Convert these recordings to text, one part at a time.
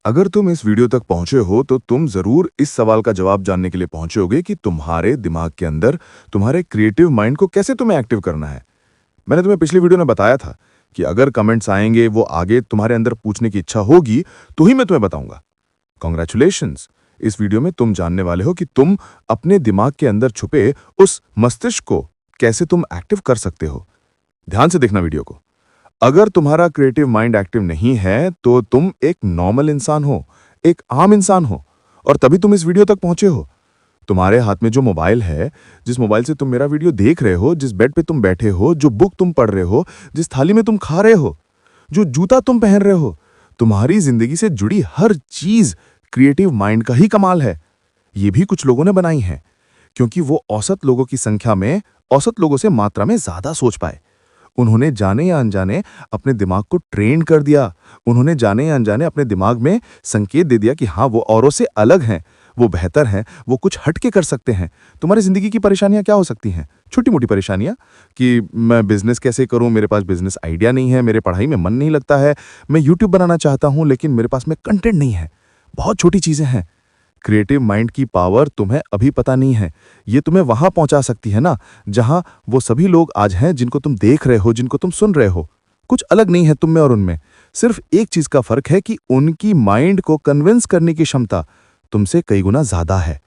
अगर तुम इस वीडियो तक पहुंचे हो तो तुम जरूर इस सवाल का जवाब जानने के लिए पहुंचे होगे कि तुम्हारे दिमाग के अंदर तुम्हारे क्रिएटिव माइंड को कैसे तुम्हें एक्टिव करना है। मैंने तुम्हें पिछली वीडियो में बताया था कि अगर कमेंट्स आएंगे वो आगे तुम्हारे अंदर पूछने की इच्छा होगी तो ही मैं तुम्हें बताऊंगा। कॉन्ग्रेचुलेशंस, इस वीडियो में तुम जानने वाले हो कि तुम अपने दिमाग के अंदर छुपे उस मस्तिष्क को कैसे तुम एक्टिव कर सकते हो। ध्यान से देखना वीडियो को। अगर तुम्हारा क्रिएटिव माइंड एक्टिव नहीं है तो तुम एक नॉर्मल इंसान हो, एक आम इंसान हो, और तभी तुम इस वीडियो तक पहुंचे हो। तुम्हारे हाथ में जो मोबाइल है, जिस मोबाइल से तुम मेरा वीडियो देख रहे हो, जिस बेड पे तुम बैठे हो, जो बुक तुम पढ़ रहे हो, जिस थाली में तुम खा रहे हो, जो जूता तुम पहन रहे हो, तुम्हारी जिंदगी से जुड़ी हर चीज क्रिएटिव माइंड का ही कमाल है। ये भी कुछ लोगों ने बनाई है क्योंकि वो औसत लोगों की संख्या में, औसत लोगों से मात्रा में ज्यादा सोच पाए। उन्होंने जाने या अनजाने अपने दिमाग को ट्रेन कर दिया। उन्होंने जाने या अनजाने अपने दिमाग में संकेत दे दिया कि हाँ, वो औरों से अलग हैं, वो बेहतर हैं, वो कुछ हटके कर सकते हैं। तुम्हारी जिंदगी की परेशानियां क्या हो सकती हैं? छोटी मोटी परेशानियां कि मैं बिजनेस कैसे करूं, मेरे पास बिजनेस आइडिया नहीं है, मेरे पढ़ाई में मन नहीं लगता है, मैं यूट्यूब बनाना चाहता हूं लेकिन मेरे पास में कंटेंट नहीं है। बहुत छोटी चीजें हैं। क्रिएटिव माइंड की पावर तुम्हें अभी पता नहीं है। ये तुम्हें वहां पहुंचा सकती है ना, जहां वो सभी लोग आज हैं जिनको तुम देख रहे हो, जिनको तुम सुन रहे हो। कुछ अलग नहीं है तुम में और उनमें। सिर्फ एक चीज का फर्क है कि उनकी माइंड को कन्विंस करने की क्षमता तुमसे कई गुना ज्यादा है।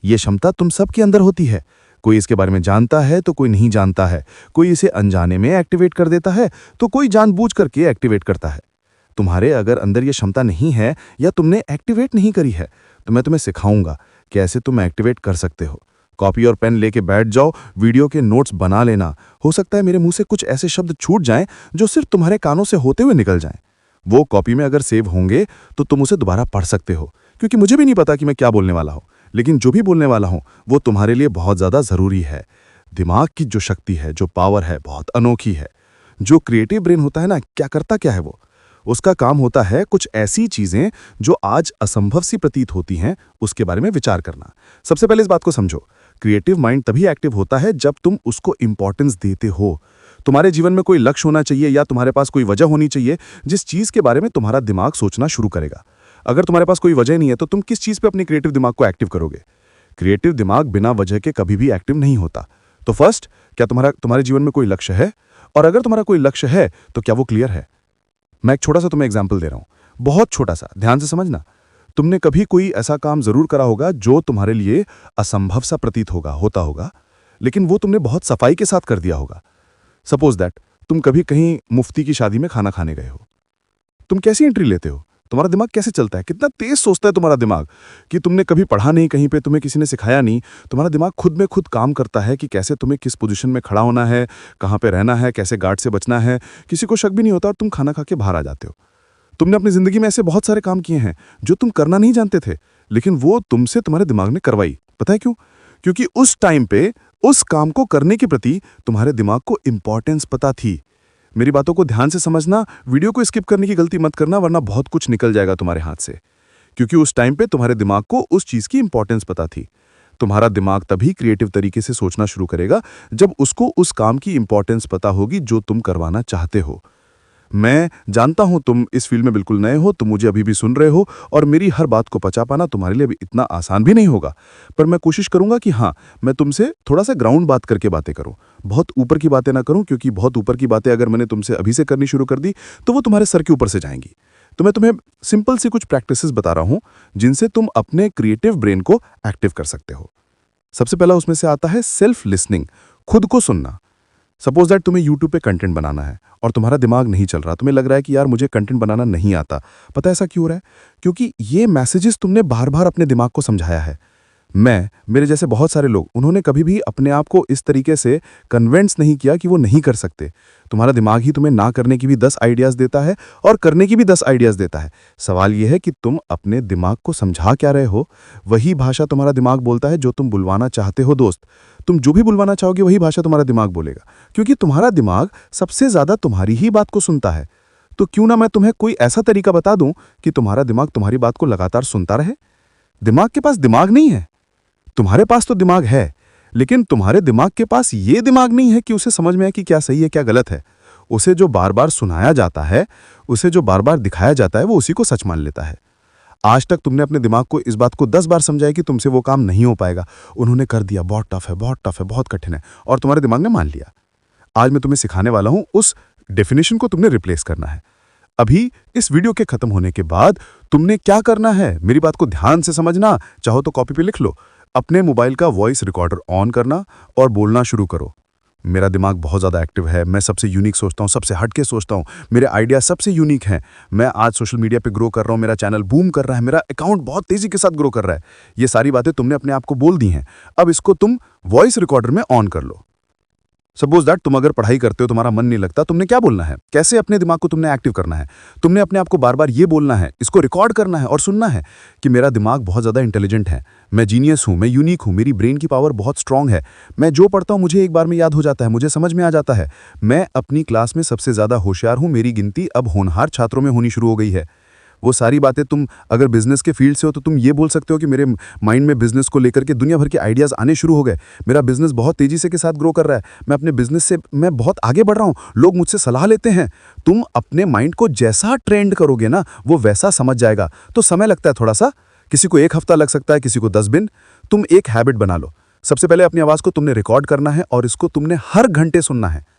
ये क्षमता तुम सबके अंदर होती है। कोई इसके बारे में जानता है तो कोई नहीं जानता है। कोई इसे अनजाने में एक्टिवेट कर देता है तो कोई जानबूझ करके एक्टिवेट करता है। तुम्हारे अगर अंदर ये क्षमता नहीं है या तुमने एक्टिवेट नहीं करी है तो मैं तुम्हें सिखाऊंगा कैसे तुम एक्टिवेट कर सकते हो। कॉपी और पेन लेके बैठ जाओ, वीडियो के नोट्स बना लेना। हो सकता है मेरे मुंह से कुछ ऐसे शब्द छूट जाएं जो सिर्फ तुम्हारे कानों से होते हुए निकल जाएं। वो कॉपी में अगर सेव होंगे तो तुम उसे दोबारा पढ़ सकते हो, क्योंकि मुझे भी नहीं पता कि मैं क्या बोलने वाला हूं, लेकिन जो भी बोलने वाला हूं वो तुम्हारे लिए बहुत ज्यादा जरूरी है। दिमाग की जो शक्ति है, जो पावर है, बहुत अनोखी है। जो क्रिएटिव ब्रेन होता है ना, क्या करता क्या है वो? उसका काम होता है कुछ ऐसी चीजें जो आज असंभव सी प्रतीत होती हैं, उसके बारे में विचार करना। सबसे पहले इस बात को समझो, क्रिएटिव माइंड तभी एक्टिव होता है जब तुम उसको इंपॉर्टेंस देते हो। तुम्हारे जीवन में कोई लक्ष्य होना चाहिए या तुम्हारे पास कोई वजह होनी चाहिए जिस चीज के बारे में तुम्हारा दिमाग सोचना शुरू करेगा। अगर तुम्हारे पास कोई वजह नहीं है तो तुम किस चीज पे अपने क्रिएटिव दिमाग को एक्टिव करोगे? क्रिएटिव दिमाग बिना वजह के कभी भी एक्टिव नहीं होता। तो फर्स्ट, क्या तुम्हारे जीवन में कोई लक्ष्य है? और अगर तुम्हारा कोई लक्ष्य है तो क्या वो क्लियर है? मैं एक छोटा सा तुम्हें एग्जाम्पल दे रहा हूं, बहुत छोटा सा, ध्यान से समझना। तुमने कभी कोई ऐसा काम जरूर करा होगा जो तुम्हारे लिए असंभव सा प्रतीत होता होगा, लेकिन वो तुमने बहुत सफाई के साथ कर दिया होगा। सपोज दैट तुम कभी कहीं मुफ्ती की शादी में खाना खाने गए हो। तुम कैसी एंट्री लेते हो? तुम्हारा दिमाग कैसे चलता है? कितना तेज सोचता है तुम्हारा दिमाग कि तुमने कभी पढ़ा नहीं कहीं पे, तुम्हें किसी ने सिखाया नहीं। तुम्हारा दिमाग खुद में खुद काम करता है कि कैसे तुम्हें किस पोजीशन में खड़ा होना है, कहाँ पे रहना है, कैसे गार्ड से बचना है। किसी को शक भी नहीं होता और तुम खाना खा के बाहर आ जाते हो। तुमने अपनी जिंदगी में ऐसे बहुत सारे काम किए हैं जो तुम करना नहीं जानते थे, लेकिन वो तुमसे तुम्हारे दिमाग ने करवाई। पता है क्यों? क्योंकि उस टाइम पे उस काम को करने के प्रति तुम्हारे दिमाग को इंपॉर्टेंस पता थी। मेरी बातों को ध्यान से समझना, वीडियो को स्किप करने की गलती मत करना, वरना बहुत कुछ निकल जाएगा तुम्हारे हाथ से। क्योंकि उस टाइम पे तुम्हारे दिमाग को उस चीज की इंपॉर्टेंस पता थी। तुम्हारा दिमाग तभी क्रिएटिव तरीके से सोचना शुरू करेगा जब उसको उस काम की इंपॉर्टेंस पता होगी जो तुम करवाना चाहते हो। मैं जानता हूं तुम इस फील्ड में बिल्कुल नए हो, तुम मुझे अभी भी सुन रहे हो और मेरी हर बात को पचा पाना तुम्हारे लिए अभी इतना आसान भी नहीं होगा। पर मैं कोशिश करूंगा कि हाँ, मैं तुमसे थोड़ा सा ग्राउंड बात करके बातें करूं, बहुत ऊपर की बातें ना करूं, क्योंकि बहुत ऊपर की बातें अगर मैंने तुमसे अभी से करनी शुरू कर दी तो वो तुम्हारे सर के ऊपर से जाएंगी। तो मैं तुम्हें सिंपल सी कुछ प्रैक्टिसेस बता रहा हूं जिनसे तुम अपने क्रिएटिव ब्रेन को एक्टिव कर सकते हो। सबसे पहला उसमें से आता है सेल्फ लिसनिंग, खुद को सुनना। सपोज दैट तुम्हें यूट्यूब पे कंटेंट बनाना है और तुम्हारा दिमाग नहीं चल रहा, तुम्हें लग रहा है कि यार मुझे कंटेंट बनाना नहीं आता। पता है ऐसा क्यों हो रहा है? क्योंकि ये मैसेजेस तुमने बार बार अपने दिमाग को समझाया है। मेरे जैसे बहुत सारे लोग, उन्होंने कभी भी अपने आप को इस तरीके से कन्विंस नहीं किया कि वो नहीं कर सकते। तुम्हारा दिमाग ही तुम्हें ना करने की भी 10 आइडियाज देता है और करने की भी 10 आइडियाज देता है। सवाल यह है कि तुम अपने दिमाग को समझा क्या रहे हो? वही भाषा तुम्हारा दिमाग बोलता है जो तुम बुलवाना चाहते हो दोस्त। तुम जो भी बुलवाना चाहोगे वही भाषा तुम्हारा दिमाग बोलेगा, क्योंकि तुम्हारा दिमाग सबसे ज्यादा तुम्हारी ही बात को सुनता है। तो क्यों ना मैं तुम्हें कोई ऐसा तरीका बता दूं कि तुम्हारा दिमाग तुम्हारी बात को लगातार सुनता रहे। दिमाग के पास दिमाग नहीं है, तुम्हारे पास तो दिमाग है, लेकिन तुम्हारे दिमाग के पास ये दिमाग नहीं है कि उसे समझ में आए कि क्या सही है क्या गलत है। उसे जो बार बार सुनाया जाता है, उसे जो बार बार दिखाया जाता है, वो उसी को सच मान लेता है। आज तक तुमने अपने दिमाग को इस बात को 10 बार समझाया कि तुमसे वो काम नहीं हो पाएगा। उन्होंने कर दिया, बहुत टफ है, बहुत टफ है, बहुत कठिन है, और तुम्हारे दिमाग ने मान लिया। आज मैं तुम्हें सिखाने वाला हूं, उस डेफिनेशन को तुमने रिप्लेस करना है। अभी इस वीडियो के खत्म होने के बाद तुमने क्या करना है, मेरी बात को ध्यान से समझना। चाहो तो कॉपी पे लिख लो। अपने मोबाइल का वॉइस रिकॉर्डर ऑन करना और बोलना शुरू करो। मेरा दिमाग बहुत ज़्यादा एक्टिव है, मैं सबसे यूनिक सोचता हूँ, सबसे हटके सोचता हूँ, मेरे आइडिया सबसे यूनिक हैं। मैं आज सोशल मीडिया पे ग्रो कर रहा हूँ, मेरा चैनल बूम कर रहा है, मेरा अकाउंट बहुत तेज़ी के साथ ग्रो कर रहा है। ये सारी बातें तुमने अपने आप को बोल दी हैं। अब इसको तुम वॉइस रिकॉर्डर में ऑन कर लो। सपोज दैट तुम अगर पढ़ाई करते हो, तुम्हारा मन नहीं लगता, तुमने क्या बोलना है, कैसे अपने दिमाग को तुमने एक्टिव करना है। तुमने अपने आप को बार बार ये बोलना है, इसको रिकॉर्ड करना है और सुनना है कि मेरा दिमाग बहुत ज़्यादा इंटेलिजेंट है, मैं जीनियस हूँ, मैं यूनिक हूँ, मेरी ब्रेन की पावर बहुत स्ट्रांग है, मैं जो पढ़ता हूँ मुझे एक बार में याद हो जाता है, मुझे समझ में आ जाता है, मैं अपनी क्लास में सबसे ज़्यादा होशियार हूँ, मेरी गिनती अब होनहार छात्रों में होनी शुरू हो गई है। वो सारी बातें तुम अगर बिजनेस के फील्ड से हो तो तुम ये बोल सकते हो कि मेरे माइंड में बिजनेस को लेकर के दुनिया भर के आइडियाज़ आने शुरू हो गए, मेरा बिजनेस बहुत तेज़ी से के साथ ग्रो कर रहा है, मैं अपने बिजनेस से मैं बहुत आगे बढ़ रहा हूँ, लोग मुझसे सलाह लेते हैं। तुम अपने माइंड को जैसा ट्रेंड करोगे ना, वो वैसा समझ जाएगा। तो समय लगता है थोड़ा सा, किसी को 1 हफ्ता लग सकता है, किसी को 10 दिन। तुम एक हैबिट बना लो। सबसे पहले अपनी आवाज़ को तुमने रिकॉर्ड करना है और इसको तुमने हर घंटे सुनना है।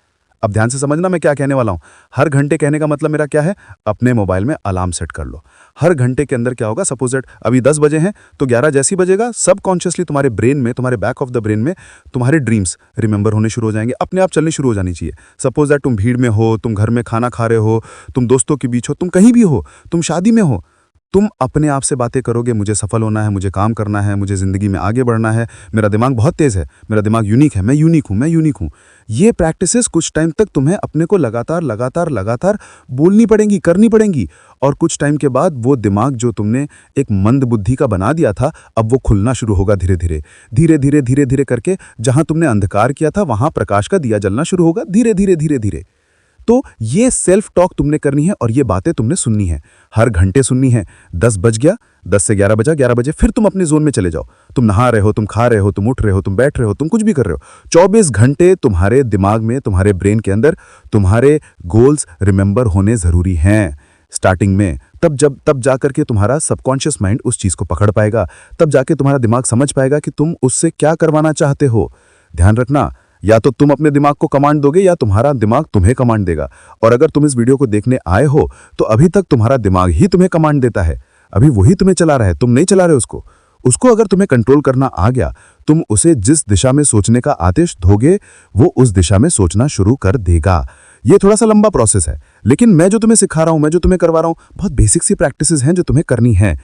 अब ध्यान से समझना मैं क्या कहने वाला हूं। हर घंटे कहने का मतलब मेरा क्या है, अपने मोबाइल में अलार्म सेट कर लो। हर घंटे के अंदर क्या होगा, सपोज दैट अभी 10 बजे हैं तो 11 जैसी बजेगा, सबकॉन्शियसली तुम्हारे ब्रेन में, तुम्हारे बैक ऑफ द ब्रेन में तुम्हारे ड्रीम्स रिमेंबर होने शुरू हो जाएंगे, अपने आप चलनी शुरू हो जानी चाहिए। सपोज दैट तुम भीड़ में हो, तुम घर में खाना खा रहे हो, तुम दोस्तों के बीच हो, तुम कहीं भी हो, तुम शादी में हो, तुम अपने आप से बातें करोगे, मुझे सफल होना है, मुझे काम करना है, मुझे ज़िंदगी में आगे बढ़ना है, मेरा दिमाग बहुत तेज़ है, मेरा दिमाग यूनिक है, मैं यूनिक हूँ, मैं यूनिक हूँ। ये प्रैक्टिसेस कुछ टाइम तक तुम्हें अपने को लगातार बोलनी पड़ेंगी, करनी पड़ेंगी। और कुछ टाइम के बाद वो दिमाग जो तुमने एक मंद बुद्धि का बना दिया था, अब वो खुलना शुरू होगा धीरे धीरे करके। जहाँ तुमने अंधकार किया था वहाँ प्रकाश का दिया जलना शुरू होगा धीरे धीरे। तो ये सेल्फ टॉक तुमने करनी है और ये बातें तुमने सुननी है, हर घंटे सुननी है। 10 बज गया, 10 से 11 बजा, 11 बजे फिर तुम अपने जोन में चले जाओ। तुम नहा रहे हो, तुम खा रहे हो, तुम उठ रहे हो, तुम बैठ रहे हो, तुम कुछ भी कर रहे हो, 24 घंटे तुम्हारे दिमाग में, तुम्हारे ब्रेन के अंदर तुम्हारे गोल्स रिमेंबर होने ज़रूरी हैं। स्टार्टिंग में तब जाकर के तुम्हारा सबकॉन्शियस माइंड उस चीज़ को पकड़ पाएगा, तब जाके तुम्हारा दिमाग समझ पाएगा कि तुम उससे क्या करवाना चाहते हो। ध्यान रखना, या तो तुम अपने दिमाग को कमांड दोगे या तुम्हारा दिमाग तुम्हें कमांड देगा। और अगर तुम इस वीडियो को देखने आए हो तो अभी तक तुम्हारा दिमाग ही तुम्हें कमांड देता है, अभी वही तुम्हें चला रहा है, तुम नहीं चला रहे उसको अगर तुम्हें कंट्रोल करना आ गया, तुम उसे जिस दिशा में सोचने का आदेश दोगे वो उस दिशा में सोचना शुरू कर देगा। ये थोड़ा सा लंबा प्रोसेस है, लेकिन मैं जो तुम्हें सिखा रहा हूं, मैं जो तुम्हें करवा रहा हूं, बहुत बेसिक सी प्रैक्टिसेस हैं जो तुम्हें करनी है।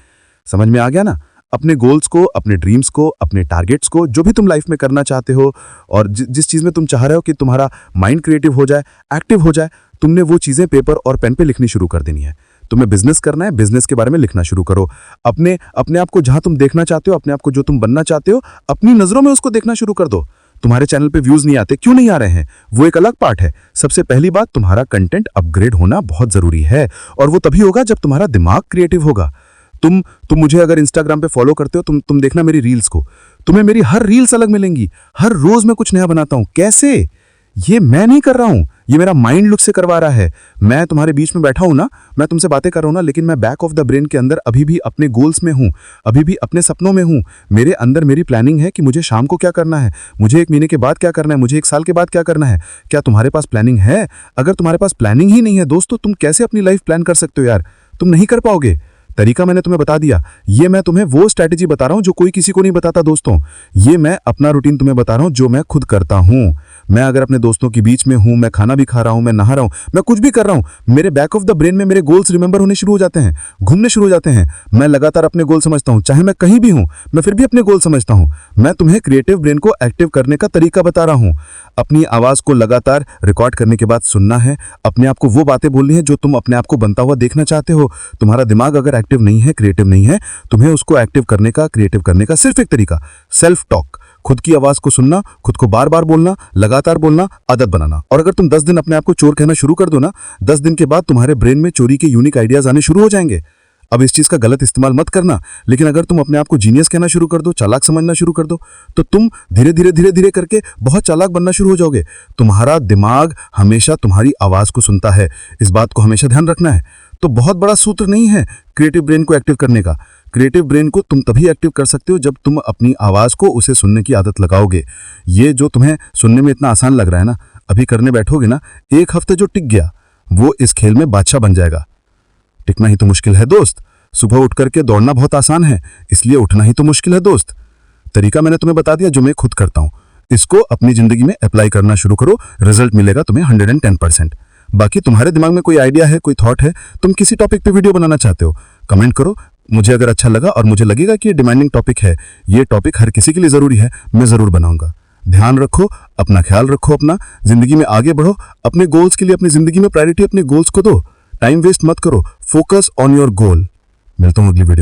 समझ में आ गया ना? अपने गोल्स को, अपने ड्रीम्स को, अपने टारगेट्स को, जो भी तुम लाइफ में करना चाहते हो और जिस चीज़ में तुम चाह रहे हो कि तुम्हारा माइंड क्रिएटिव हो जाए, एक्टिव हो जाए, तुमने वो चीज़ें पेपर और पेन पे लिखनी शुरू कर देनी है। तुम्हें बिजनेस करना है, बिजनेस के बारे में लिखना शुरू करो। अपने आप को जहां तुम देखना चाहते हो, अपने आप को जो तुम बनना चाहते हो, अपनी नज़रों में उसको देखना शुरू कर दो। तुम्हारे चैनल पे व्यूज़ नहीं आते, क्यों नहीं आ रहे हैं, वो एक अलग पार्ट है। सबसे पहली बात, तुम्हारा कंटेंट अपग्रेड होना बहुत ज़रूरी है और वो तभी होगा जब तुम्हारा दिमाग क्रिएटिव होगा। तुम मुझे अगर इंस्टाग्राम पे फॉलो करते हो, तुम देखना मेरी रील्स को, तुम्हें मेरी हर रील्स अलग मिलेंगी। हर रोज मैं कुछ नया बनाता हूं। कैसे? ये मैं नहीं कर रहा हूं, ये मेरा माइंड लुक से करवा रहा है। मैं तुम्हारे बीच में बैठा हूं ना, मैं तुमसे बातें कर रहा हूं ना, लेकिन मैं बैक ऑफ द ब्रेन के अंदर अभी भी अपने गोल्स में हूं, अभी भी अपने सपनों में हूं। मेरे अंदर मेरी प्लानिंग है कि मुझे शाम को क्या करना है, मुझे 1 महीने के बाद क्या करना है, मुझे 1 साल के बाद क्या करना है। क्या तुम्हारे पास प्लानिंग है? अगर तुम्हारे पास प्लानिंग ही नहीं है दोस्तों, तुम कैसे अपनी लाइफ प्लान कर सकते हो यार? तुम नहीं कर पाओगे। तरीका मैंने तुम्हें बता दिया। ये मैं तुम्हें वो स्ट्रैटेजी बता रहा हूं जो कोई किसी को नहीं बताता दोस्तों। ये मैं अपना रूटीन तुम्हें बता रहा हूं जो मैं खुद करता हूं। मैं अगर अपने दोस्तों के बीच में हूं, मैं खाना भी खा रहा हूं, मैं नहा रहा हूं, मैं कुछ भी कर रहा हूं, मेरे बैक ऑफ द ब्रेन में मेरे गोल्स रिमेंबर होने शुरू हो जाते हैं, घूमने शुरू हो जाते हैं। मैं लगातार अपने गोल समझता हूं, चाहे मैं कहीं भी हूं, मैं फिर भी अपने गोल समझता हूं। मैं तुम्हें क्रिएटिव ब्रेन को एक्टिव करने का तरीका बता रहा हूं। अपनी आवाज को लगातार रिकॉर्ड करने के बाद सुनना है, अपने आप को वो बातें बोलनी है जो तुम अपने आप को बनता हुआ देखना चाहते हो। तुम्हारा दिमाग अगर एक्टिव नहीं है, क्रिएटिव नहीं है, तुम्हें उसको एक्टिव करने का, क्रिएटिव करने का सिर्फ एक तरीका, सेल्फ टॉक। खुद की आवाज को सुनना, खुद को बार बार बोलना, लगातार बोलना, आदत बनाना। और अगर तुम 10 दिन अपने आप को चोर कहना शुरू कर दो ना, 10 दिन के बाद तुम्हारे ब्रेन में चोरी के यूनिक आइडियाज आने शुरू हो जाएंगे। अब इस चीज का गलत इस्तेमाल मत करना, लेकिन अगर तुम अपने आप को जीनियस कहना शुरू कर दो, चालाक समझना शुरू कर दो, तो तुम धीरे धीरे करके बहुत चालाक बनना शुरू हो जाओगे। तुम्हारा दिमाग हमेशा तुम्हारी आवाज को सुनता है, इस बात को हमेशा ध्यान रखना है। तो बहुत बड़ा सूत्र नहीं है क्रिएटिव ब्रेन को एक्टिव करने का। क्रिएटिव ब्रेन को तुम तभी एक्टिव कर सकते हो जब तुम अपनी आवाज़ को उसे सुनने की आदत लगाओगे। ये जो तुम्हें सुनने में इतना आसान लग रहा है ना, अभी करने बैठोगे ना, 1 हफ्ते जो टिक गया वो इस खेल में बादशाह बन जाएगा। टिकना ही तो मुश्किल है दोस्त। सुबह उठ करके दौड़ना बहुत आसान है, इसलिए उठना ही तो मुश्किल है दोस्त। तरीका मैंने तुम्हें बता दिया जो मैं खुद करता हूं। इसको अपनी जिंदगी में अप्लाई करना शुरू करो, रिजल्ट मिलेगा तुम्हें 110%। बाकी तुम्हारे दिमाग में कोई आइडिया है, कोई थॉट है, तुम किसी टॉपिक पे वीडियो बनाना चाहते हो, कमेंट करो। मुझे अगर अच्छा लगा और मुझे लगेगा कि ये डिमांडिंग टॉपिक है, ये टॉपिक हर किसी के लिए जरूरी है, मैं जरूर बनाऊंगा। ध्यान रखो, अपना ख्याल रखो, अपना जिंदगी में आगे बढ़ो, अपने गोल्स के लिए अपनी जिंदगी में प्रायोरिटी अपने गोल्स को दो। टाइम वेस्ट मत करो, फोकस ऑन योर गोल। मिलता हूं अगली वीडियो में।